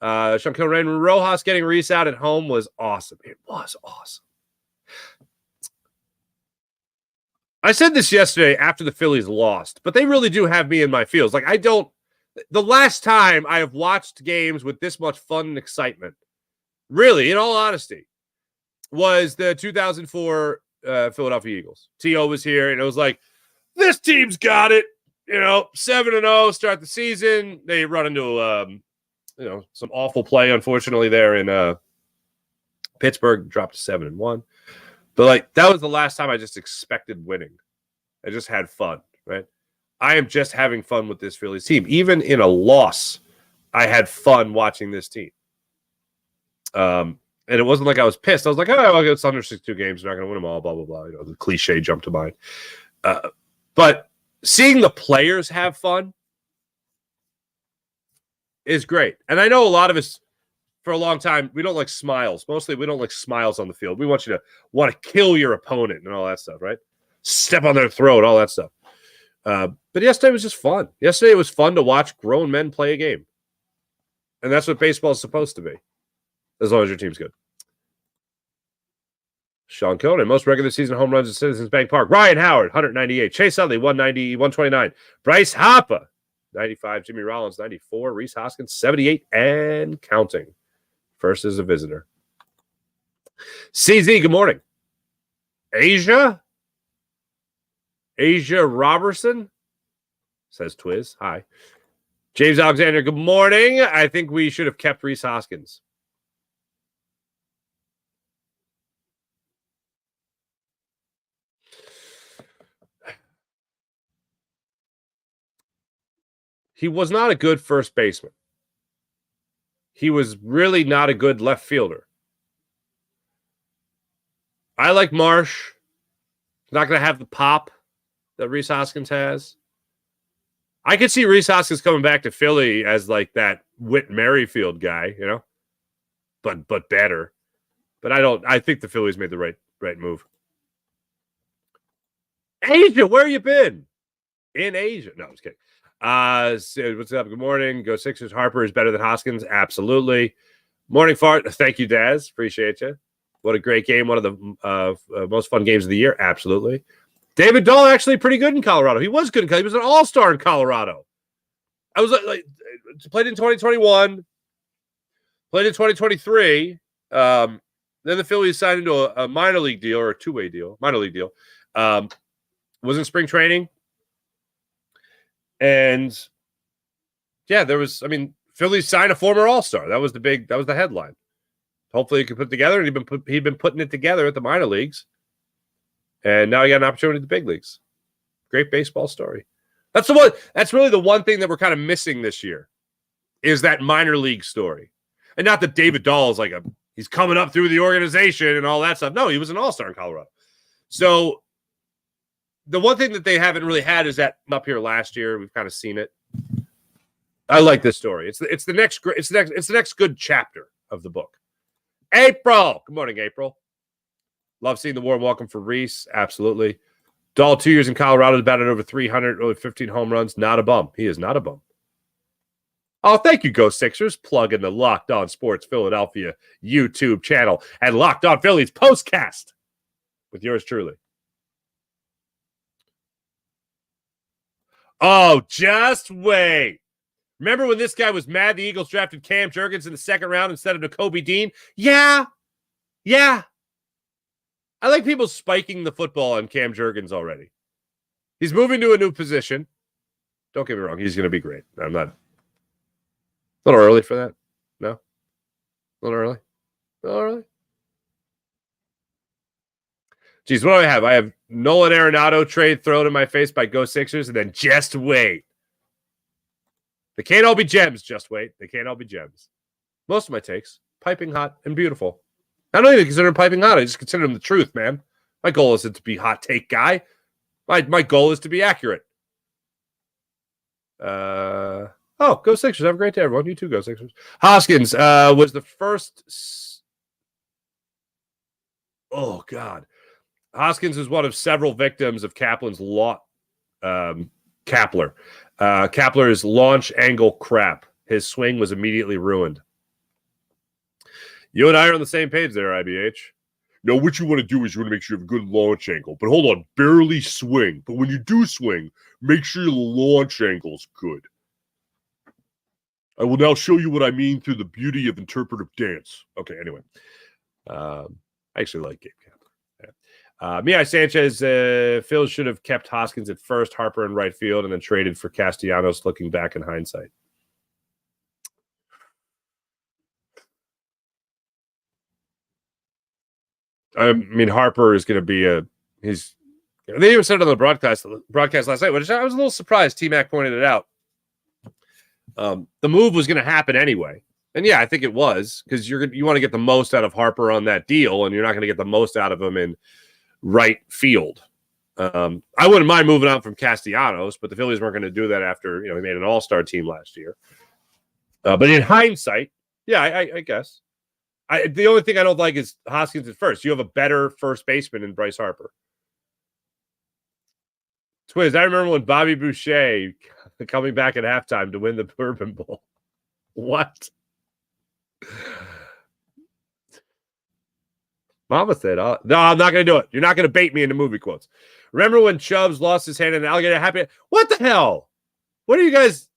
Sean Kilrain, Rojas getting Rhys out at home was awesome. It was awesome. I said this yesterday after the Phillies lost, but they really do have me in my feels. Like, the last time I have watched games with this much fun and excitement, really, in all honesty, was the 2004 Philadelphia Eagles. T.O. was here, and it was like, this team's got it. 7-0, start the season. They run into, some awful play, unfortunately, there in Pittsburgh, dropped to 7-1. But, that was the last time I just expected winning. I just had fun, right? I am just having fun with this Phillies team. Even in a loss, I had fun watching this team. And it wasn't like I was pissed. I was like, it's under 62 games. They're not going to win them all, blah, blah, blah. The cliche jumped to mind. But seeing the players have fun is great. And I know a lot of us, for a long time, we don't like smiles. Mostly, we don't like smiles on the field. We want you to want to kill your opponent and all that stuff, right? Step on their throat, all that stuff. But yesterday was just fun. Yesterday it was fun to watch grown men play a game. And that's what baseball is supposed to be, as long as your team's good. Sean Conan, most regular season home runs at Citizens Bank Park. Ryan Howard, 198. Chase Utley, 190, 129. Bryce Harper, 95. Jimmy Rollins, 94. Rhys Hoskins, 78 and counting. First is a visitor. CZ, good morning. Asia Robertson says Twiz. Hi. James Alexander, good morning. I think we should have kept Rhys Hoskins. He was not a good first baseman. He was really not a good left fielder. I like Marsh. Not going to have the pop that Rhys Hoskins has. I could see Rhys Hoskins coming back to Philly as like that Whit Merrifield guy, you know, but better. But I think the Phillies made the right move. Asia, where you been? In Asia. No, I was kidding. What's up? Good morning. Go Sixers. Harper is better than Hoskins. Absolutely. Morning, Fart. Thank you, Daz. Appreciate you. What a great game. One of the most fun games of the year. Absolutely. David Dahl actually pretty good in Colorado. He was good. He was an all-star in Colorado. I was like played in 2021, played in 2023. Then the Phillies signed into a minor league deal or a two-way deal, minor league deal. Was in spring training. And yeah, Phillies signed a former all-star. That was the headline. Hopefully he could put it together, and he'd been putting it together at the minor leagues. And now he got an opportunity at the big leagues. Great baseball story. That's really the one thing that we're kind of missing this year is that minor league story. And not that David Dahl is he's coming up through the organization and all that stuff. No, he was an all-star in Colorado. So the one thing that they haven't really had is that up here last year. We've kind of seen it. I like this story. It's the next good chapter of the book. April. Good morning, April. Love seeing the warm welcome for Rhys. Absolutely. Dahl, 2 years in Colorado, batted over 300, over 15 home runs. Not a bum. He is not a bum. Oh, thank you, Go Sixers. Plug in the Locked On Sports Philadelphia YouTube channel and Locked On Phillies postcast with yours truly. Oh, just wait. Remember when this guy was mad the Eagles drafted Cam Jurgens in the second round instead of Nakobe Dean? Yeah. I like people spiking the football on Cam Jurgens already. He's moving to a new position. Don't get me wrong. He's going to be great. I'm not. A little early for that. No? A little early? Geez, what do I have? I have Nolan Arenado trade thrown in my face by Go Sixers, and then just wait. They can't all be gems. Just wait. They can't all be gems. Most of my takes, piping hot and beautiful. I don't even consider them piping hot. I just consider them the truth, man. My goal isn't to be hot take guy. My goal is to be accurate. Go Sixers. Have a great day, everyone. You too, Go Sixers. Hoskins was the first. Oh, God. Hoskins is one of several victims of Kaplan's law. Kapler. Kapler's launch angle crap. His swing was immediately ruined. You and I are on the same page there, IBH. No, what you want to do is you want to make sure you have a good launch angle. But hold on, barely swing. But when you do swing, make sure your launch angle's good. I will now show you what I mean through the beauty of interpretive dance. Okay, anyway. I actually like Gabe Kapler. Yeah. Mihai Sanchez, Phil should have kept Hoskins at first, Harper in right field, and then traded for Castellanos looking back in hindsight. I mean, Harper is going to be they even said it on the broadcast last night, which I was a little surprised. T-Mac pointed it out. The move was going to happen anyway. And yeah, I think it was because you want to get the most out of Harper on that deal, and you're not going to get the most out of him in right field. I wouldn't mind moving on from Castellanos, but the Phillies weren't going to do that after he made an all-star team last year. But in hindsight, yeah, I guess. The only thing I don't like is Hoskins at first. You have a better first baseman than Bryce Harper. Twiz, I remember when Bobby Boucher coming back at halftime to win the Bourbon Bowl. What? Mama said, no, I'm not going to do it. You're not going to bait me into movie quotes. Remember when Chubbs lost his hand in an alligator happy? What the hell? What are you guys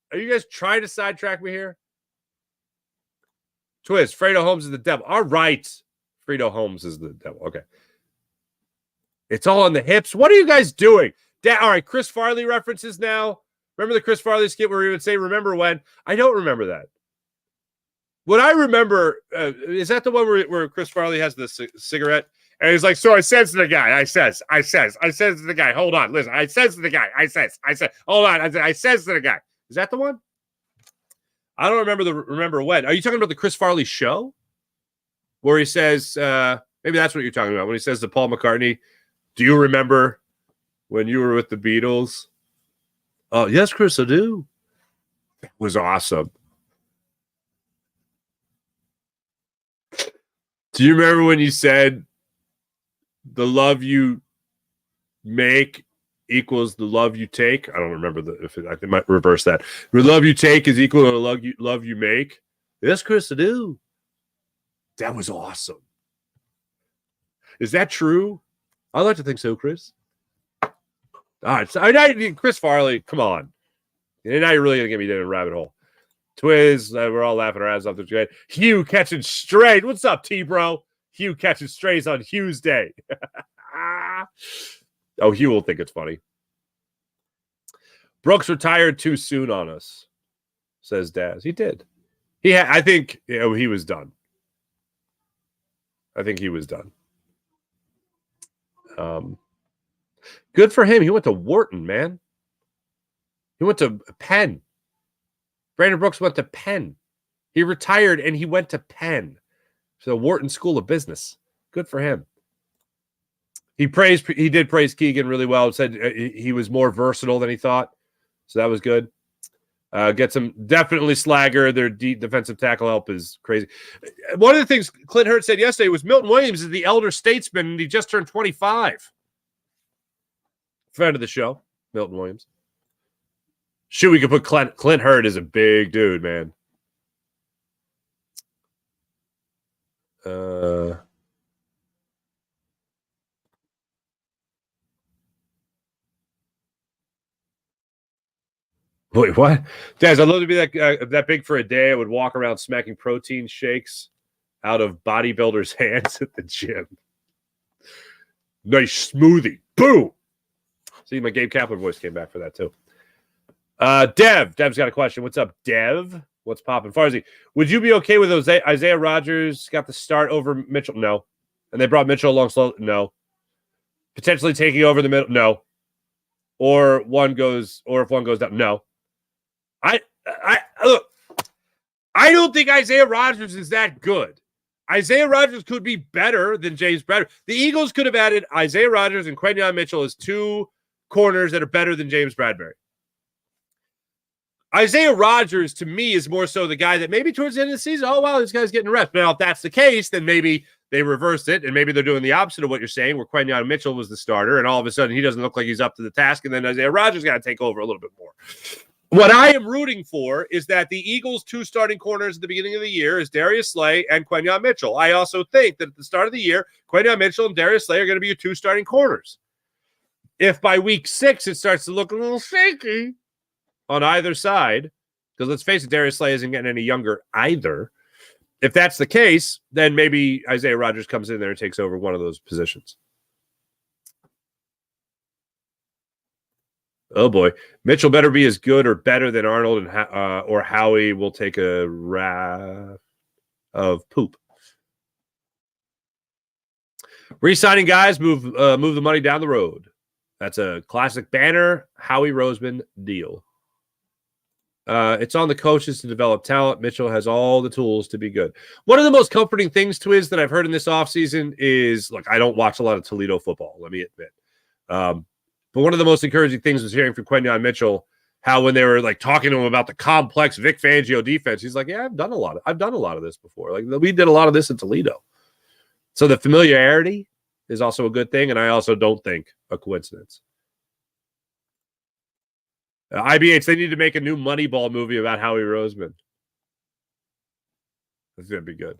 trying to sidetrack me here? Twiz, Fredo Holmes is the devil. All right. Fredo Holmes is the devil. Okay. It's all on the hips. What are you guys doing? All right, Chris Farley references now. Remember the Chris Farley skit where he would say, remember when? I don't remember that. What I remember, is that the one where Chris Farley has the cigarette? And he's like, so I says to the guy, I says to the guy, hold on, listen, I says to the guy, I says, hold on, I says to the guy. Is that the one? I don't remember when. Are you talking about the Chris Farley show? Where he says, maybe that's what you're talking about, when he says to Paul McCartney, do you remember when you were with the Beatles? Oh, yes, Chris, I do. It was awesome. Do you remember when you said the love you make equals the love you take? I don't remember I might reverse that. The love you take is equal to the love you make. Yes, Chris, I do. That was awesome. Is that true? I'd like to think so, Chris. All right, so Chris Farley, come on. And now you're really gonna get me down a rabbit hole. Twiz, we're all laughing our ass off. Hugh catching straight. What's up, T-bro? Hugh catching strays on Hugh's day. Oh, Hugh will think it's funny. Brooks retired too soon on us, says Daz. He did. I think he was done. I think he was done. Good for him. He went to Wharton, man. He went to Penn. Brandon Brooks went to Penn. He retired and he went to Penn. So Wharton School of Business. Good for him. He did praise Keegan really well. Said he was more versatile than he thought. So that was good. Get some definitely Slagger. Their defensive tackle help is crazy. One of the things Clint Hurt said yesterday was Milton Williams is the elder statesman and he just turned 25. Friend of the show, Milton Williams. Shoot, we could put Clint Hurt as a big dude, man. Wait, what? Guys, I'd love to be that big for a day. I would walk around smacking protein shakes out of bodybuilders' hands at the gym. Nice smoothie. Boom. See, my Gabe Kapler voice came back for that, too. Dev's got a question. What's up, Dev? What's popping? Farzy, would you be okay with Isaiah Rodgers got the start over Mitchell? No. And they brought Mitchell along slow? No. Potentially taking over the middle? No. Or if one goes down? No. Look, I don't think Isaiah Rodgers is that good. Isaiah Rodgers could be better than James Bradbury. The Eagles could have added Isaiah Rodgers and Quentin Mitchell as two corners that are better than James Bradbury. Isaiah Rodgers, to me, is more so the guy that maybe towards the end of the season, oh, wow, this guy's getting reps. Now, if that's the case, then maybe they reversed it, and maybe they're doing the opposite of what you're saying, where Quentin Mitchell was the starter, and all of a sudden he doesn't look like he's up to the task, and then Isaiah Rodgers got to take over a little bit more. What I am rooting for is that the Eagles' two starting corners at the beginning of the year is Darius Slay and Quentin Mitchell. I also think that at the start of the year, Quentin Mitchell and Darius Slay are going to be your two starting corners. If by week 6 it starts to look a little shaky on either side, because let's face it, Darius Slay isn't getting any younger either. If that's the case, then maybe Isaiah Rodgers comes in there and takes over one of those positions. Oh, boy. Mitchell better be as good or better than Arnold, and or Howie will take a raft of poop. Re-signing guys, move the money down the road. That's a classic Banner Howie Roseman deal. It's on the coaches to develop talent. Mitchell has all the tools to be good. One of the most comforting things, Twiz, that I've heard in this offseason is, look, I don't watch a lot of Toledo football, let me admit. But one of the most encouraging things was hearing from Quentin Mitchell how when they were like talking to him about the complex Vic Fangio defense, he's like, yeah, I've done a lot of this before. Like we did a lot of this in Toledo. So the familiarity is also a good thing, and I also don't think a coincidence. IBH, they need to make a new Moneyball movie about Howie Roseman. That's going to be good.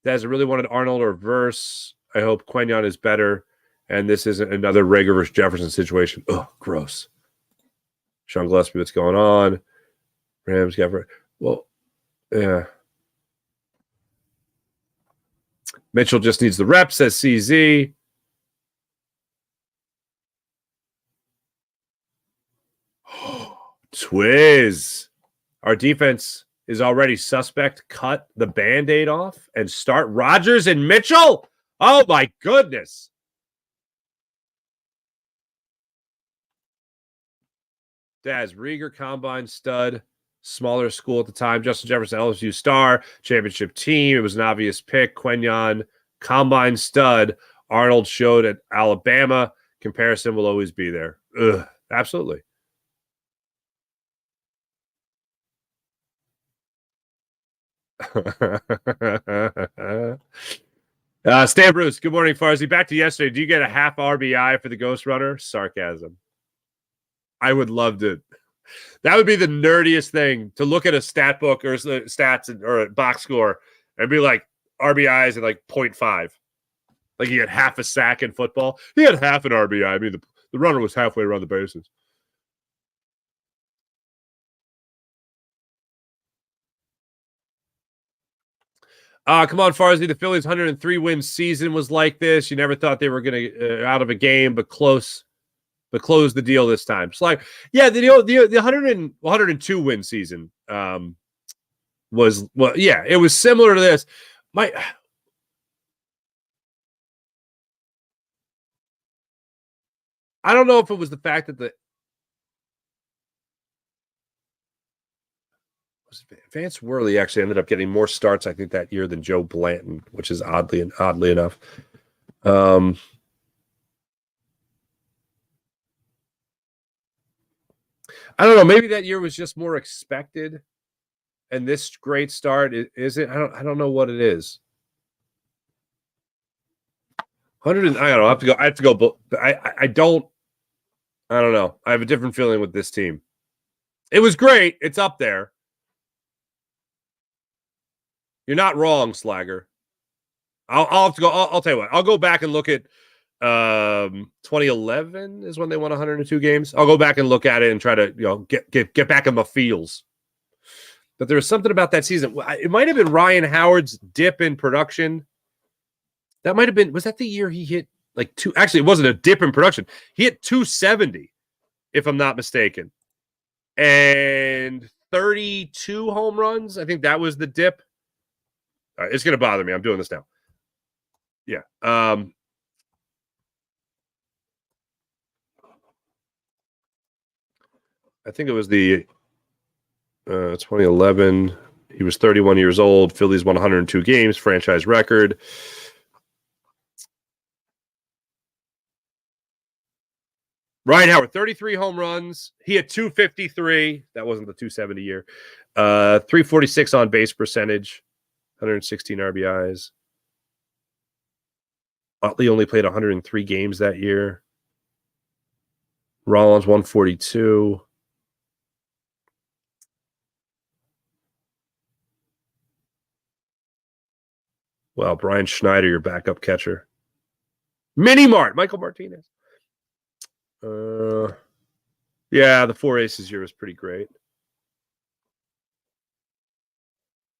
Daz, I really wanted Arnold or Verse. I hope Quenyon is better, and this isn't another Rager versus Jefferson situation. Oh, gross. Sean Gillespie, what's going on? Rams, well, yeah. Mitchell just needs the reps, says CZ. Twiz. Our defense is already suspect. Cut the Band-Aid off and start Rodgers and Mitchell. Oh, my goodness. Daz, Rieger, Combine stud, smaller school at the time. Justin Jefferson, LSU star, championship team. It was an obvious pick. Quenyon, Combine stud. Arnold showed at Alabama. Comparison will always be there. Ugh, absolutely. Stan Bruce, good morning, Farzy. Back to yesterday. Do you get a half RBI for the Ghost Runner? Sarcasm. I would love to. That would be the nerdiest thing, to look at a stat book or stats or a box score and be like RBIs at like 0.5. Like you get half a sack in football. He had half an RBI. I mean, the runner was halfway around the bases. Come on, Farzy. The Phillies' 103-win season was like this. You never thought they were going to out of a game, but close. But close the deal this time. It's like, yeah, the 102-win season was, well, yeah, it was similar to this. I don't know if it was the fact that Vance Worley actually ended up getting more starts, I think, that year than Joe Blanton, which is oddly enough. I don't know. Maybe that year was just more expected, and this great start is it? I don't know what it is. 100. I don't know. I have to go. I don't know. I have a different feeling with this team. It was great. It's up there. You're not wrong, Slagger. I'll have to go. I'll tell you what. I'll go back and look at 2011 is when they won 102 games. I'll go back and look at it and try to get back in my feels. But there was something about that season. It might have been Ryan Howard's dip in production. That might have been. Was that the year he hit like two? Actually, it wasn't a dip in production. He hit 270, if I'm not mistaken, and 32 home runs. I think that was the dip. All right, it's going to bother me. I'm doing this now. Yeah. I think it was the 2011. He was 31 years old. Phillies won 102 games, franchise record. Ryan Howard, 33 home runs. He had 253. That wasn't the 270 year. 346 on base percentage, 116 RBIs. Utley only played 103 games that year. Rollins, 142. Well, Brian Schneider, your backup catcher. Mini Mart, Michael Martinez. Yeah, the Four Aces year was pretty great.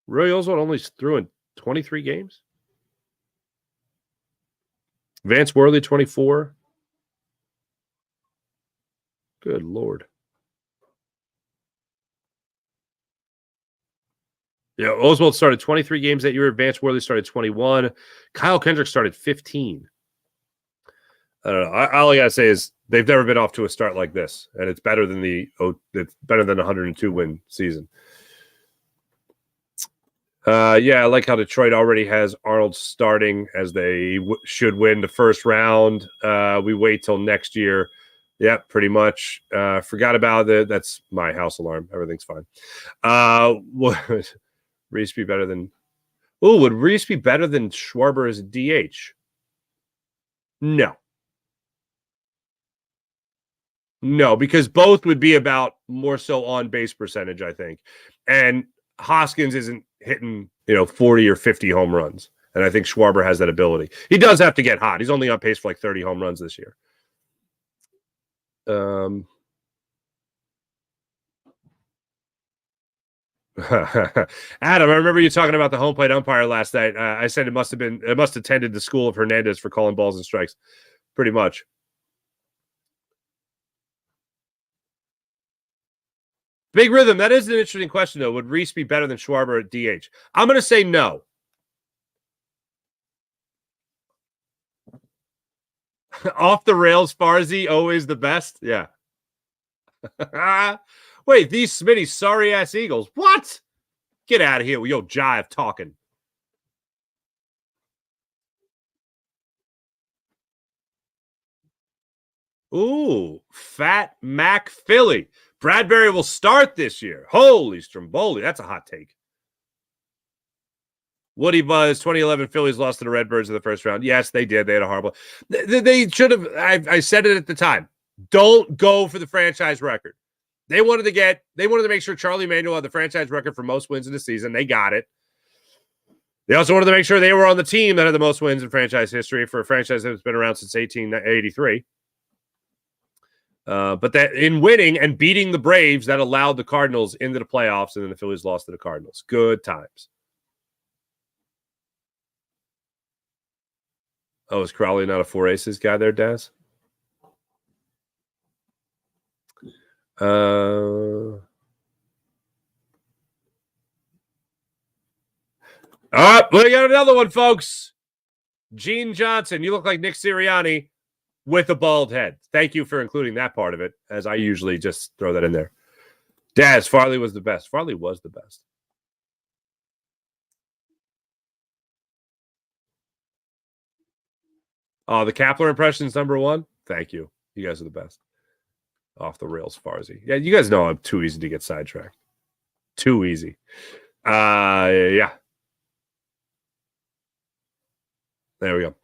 Roy Oswald only threw in 23 games. Vance Worley, 24. Good Lord. Yeah, Oswald started 23 games that year. Vance Worley started 21. Kyle Kendrick started 15. I don't know. All I gotta say is they've never been off to a start like this, and it's better than it's better than 102 win season. Yeah, I like how Detroit already has Arnold starting, as they should win the first round. We wait till next year. Yeah, pretty much. Forgot about it. That's my house alarm. Everything's fine. Would Rhys be better than? Oh, would Rhys be better than Schwarber as a DH? No. No, because both would be about more so on base percentage, I think. And Hoskins isn't hitting, 40 or 50 home runs. And I think Schwarber has that ability. He does have to get hot. He's only on pace for like 30 home runs this year. Adam, I remember you talking about the home plate umpire last night. I said it must have attended the school of Hernandez for calling balls and strikes. Pretty much. Big Rhythm, that is an interesting question, though. Would Rhys be better than Schwarber at DH? I'm going to say no. Off the rails, Farzy, always the best? Yeah. Wait, these Smitty sorry-ass Eagles. What? Get out of here with your jive talking. Ooh, Fat Mac Philly. Bradbury will start this year. Holy Stromboli. That's a hot take. Woody Buzz, 2011 Phillies lost to the Redbirds in the first round. Yes, they did. They had a horrible. They should have. I said it at the time. Don't go for the franchise record. They wanted to make sure Charlie Manuel had the franchise record for most wins in the season. They got it. They also wanted to make sure they were on the team that had the most wins in franchise history for a franchise that's been around since 1883. But that in winning and beating the Braves, that allowed the Cardinals into the playoffs, and then the Phillies lost to the Cardinals. Good times. Oh, is Crowley not a four aces guy there, Daz? We got another one, folks. Gene Johnson, you look like Nick Sirianni with a bald head. Thank you for including that part of it, as I usually just throw that in there. Daz, Farley was the best. Farley was the best. Oh, the Kapler impression is number one. Thank you. You guys are the best. Off the rails, Farzy. Yeah, you guys know I'm too easy to get sidetracked. Too easy. Yeah. There we go.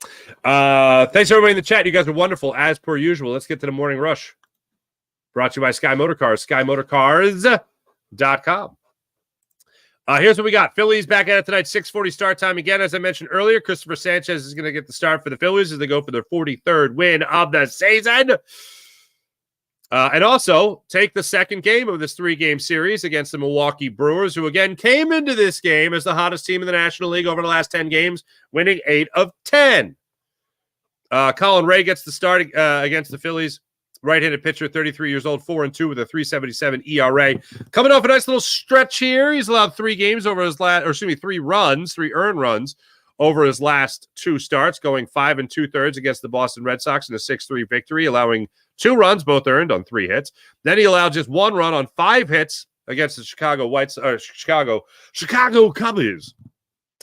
Thanks, everybody in the chat. You guys are wonderful, as per usual. Let's get to the morning rush. Brought to you by Sky Motor Cars, skymotorcars.com. Here's what we got. Phillies back at it tonight, 6:40 start time. Again, as I mentioned earlier, Christopher Sanchez is going to get the start for the Phillies as they go for their 43rd win of the season. And also take the second game of this three-game series against the Milwaukee Brewers, who again came into this game as the hottest team in the National League over the last 10 games, winning 8 of 10. Colin Ray gets the start against the Phillies. Right-handed pitcher, 33 years old, 4-2 with a 3.77 ERA. Coming off a nice little stretch here. He's allowed 3 earned runs over his last 2 starts, going 5 2/3 against the Boston Red Sox in a 6-3 victory, allowing 2 runs, both earned on 3 hits. Then he allowed just 1 run on 5 hits against the Chicago Cubs.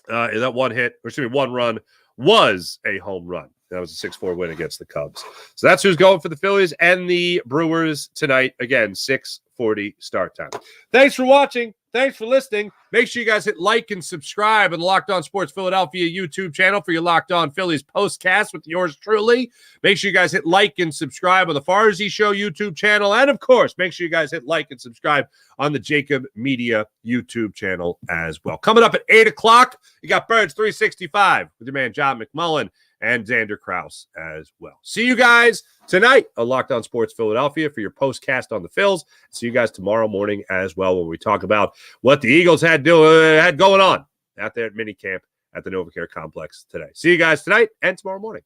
That 1 run was a home run. That was a 6-4 win against the Cubs. So that's who's going for the Phillies and the Brewers tonight. Again, 6:40 start time. Thanks for watching. Thanks for listening. Make sure you guys hit like and subscribe on the Locked On Sports Philadelphia YouTube channel for your Locked On Phillies postcast with yours truly. Make sure you guys hit like and subscribe on the Farzy Show YouTube channel. And, of course, make sure you guys hit like and subscribe on the Jacob Media YouTube channel as well. Coming up at 8 o'clock, you got Birds 365 with your man John McMullen and Xander Krause as well. See you guys tonight on Locked On Sports Philadelphia for your postcast on the Phils. See you guys tomorrow morning as well when we talk about what the Eagles had going on out there at minicamp at the NovaCare Complex today. See you guys tonight and tomorrow morning.